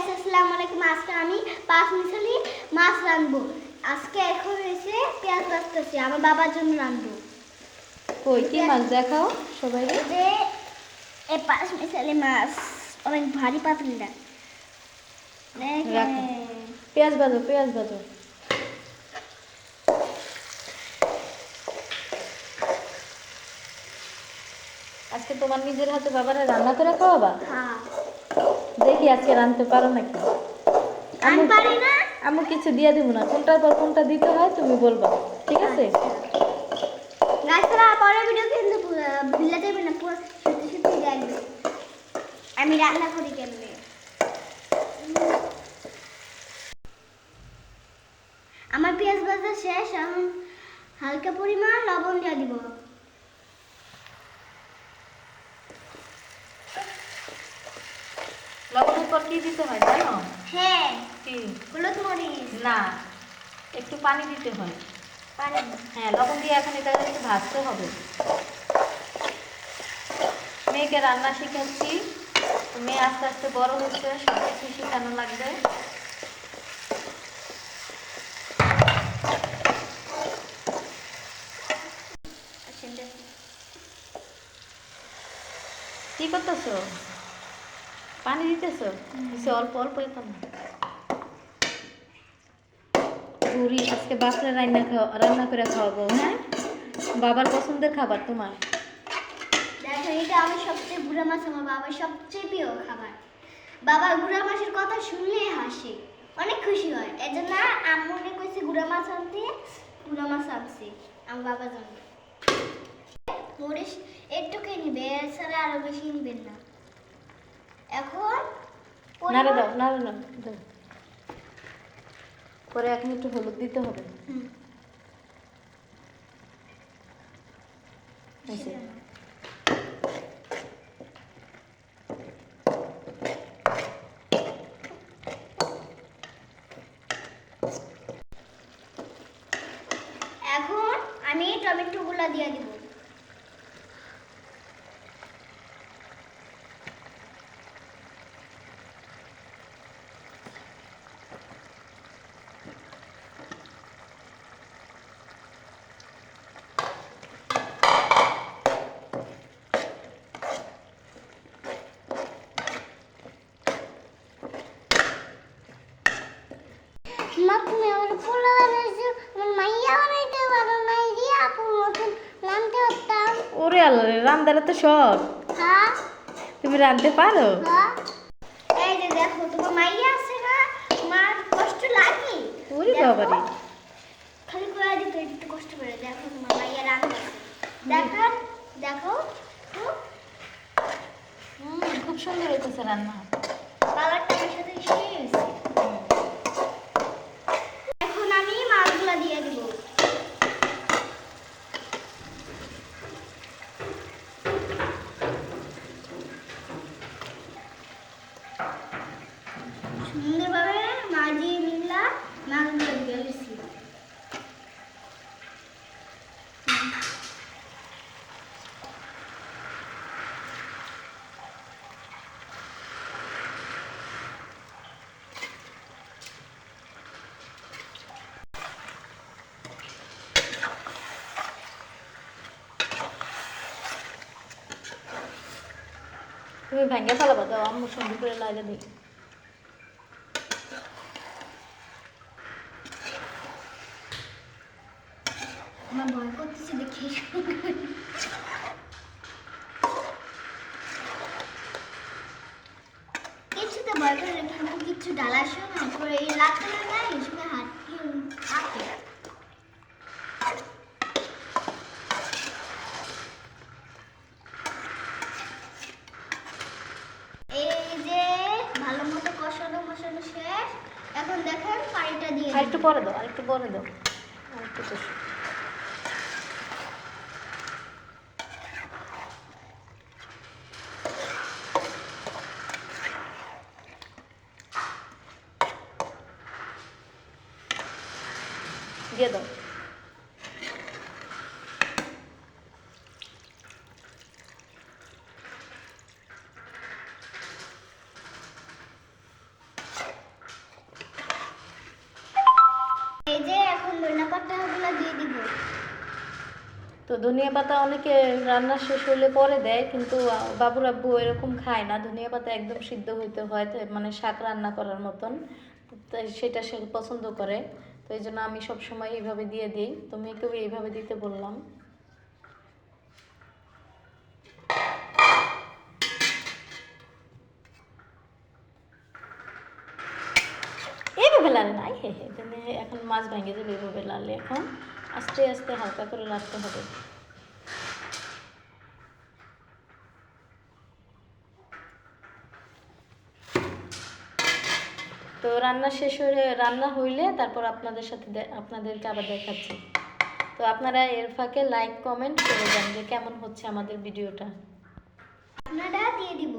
Guys আসসালামু আলাইকুম। আজকে আমি পাঁচ মিশালি মাছ রাঁধবো। আজকে এখন এসে পেঁয়াজ ভাজতেছি, আমার বাবার জন্য রাঁধবো। কই কি মাছ দেখাও সবাই। যে এই পাঁচ মিশালি মাছ অনেক ভারী পাতলা। রাখো, পেঁয়াজ ভাজো পেঁয়াজ ভাজো। আজকে তোমার নিজের হাতে বাবারা রান্না করে খাওয়াবা? হ্যাঁ, দেখি আজকে রাঁধতে পারো নাকি। আমি পারি না। আমি কিছু দিয়ে দেবো না, কোনটার পর কোনটা দিতে হয় তুমি বলবা, ঠিক আছে? গাছরা পরের ভিডিও কিন্তু ভুলে যাবে না, পুরো সত্যি সত্যি দেখবে আমি রান্না করি কেমনে। আমার পেঁয়াজ ভাজা শেষ, এখন হালকা পরিমাণ লবণ দিয়ে দিব। লবণের পর কি দিতে হয় জানো? হ্যাঁ, কি? হলুদ মরিচ। না, একটু পানি দিতে হয়। পানি? হ্যাঁ, লবণ দিয়ে এখন এটা একটু ভাজতে হবে। মেয়েকে রান্না শিখাচ্ছি, মেয়ে আস্তে আস্তে বড় হচ্ছে, সব কিছু শেখানো লাগবে। কি করতেছো? পানি দিতেছো? অল্প অল্প এরকম। পুরি আজকে বাসরা রান্না করে খাওয়াবো। হ্যাঁ, বাবার পছন্দের খাবার তোমার। দেখো, এটা আমার সবচেয়ে গুঁড়া মাছ, আমার বাবার সবচেয়ে প্রিয় খাবার। বাবা গুঁড়া মাছের কথা শুনলেই হাসে, অনেক খুশি হয়। এজন্য আম্মু মনে কইছে গুঁড়া মাছ আনতে, গুঁড়া মাছ আনছে আমার বাবার জন্য। মরিচ একটুকে নিবে, এছাড়া আরো বেশি নিবেন না। এখন নাড়ে দাও নাড়ে দাও দাও। পরে এখন একটু হলুদ দিতে হবে। আচ্ছা, এখন আমি টমেটো গুলা দিয়ে দিব। মা তুমি আমার পোলা বানাইছো, আমার মাইয়া বানাইতে পারো না, রিয়া আপুর মতন রাঁধতে পারতাম। ওরে আল্লাহ রে, রান্দারা তো সব। হ্যাঁ তুমি রাঁধতে পারো? হ্যাঁ, এই যে দেখো তোমার মাইয়া আছে না, তোমার কষ্ট লাগে? ওরে দেখো, বাবারে, খালি করে দিতে একটু কষ্ট করে। দেখো তোমার মাইয়া রাঁধতেছে, দেখেন, দেখো তো খুব সুন্দর হইতেছে রান্না। কালারটা আমার সাথে সেই হয়েছে। এখন আমি মাছগুলা দিয়ে দিব। সুন্দরভাবে মাজিয়ে মিলা মাছগুলো দিয়ে দিচ্ছি। তুমি ভেঙে ফেলাবা, দাও আম্মু সুন্দর করে লাগে দিই। আমার ভয় করতেছে দেখে। কিছুতে ভয় করে না, কিন্তু কিছু ডালার সময় পরে এই লাগতে না এই সময় হাত দিয়ে আটকে। এই যে ভালো মতো কষানো মশানো শেষ, এখন দেখেন পানিটা দিয়ে আর একটু পরে দাও, আর একটু পরে দাও, আর একটু কষো। দিয়ে দাও। তো ধনিয়া পাতা অনেকে রান্না শেষ হলে পরে দেয়, কিন্তু বাবুর আব্বু এরকম খায় না, ধনিয়া পাতা একদম সিদ্ধ হইতে হয়, তো মানে শাক রান্না করার মতন, তাই সেটা সে পছন্দ করে। তো এই জন্য আমি সবসময় এইভাবে দিয়ে দিই, তো মেয়েকেও এইভাবে দিতে বললাম। এইভাবে লালে নাই, হে হে তুমি এখন মাছ ভেঙে যাবে, এইভাবে লালে এখন আস্তে আস্তে হালকা করে রাখতে হবে। তো রান্না হইলে তারপর আপনাদের সাথে আপনাদেরকে আবার দেখাচ্ছি। তো আপনারা এর ফাঁকে লাইক কমেন্ট করে যান যে কেমন হচ্ছে আমাদের ভিডিওটা। আপনারা দিয়ে দিব।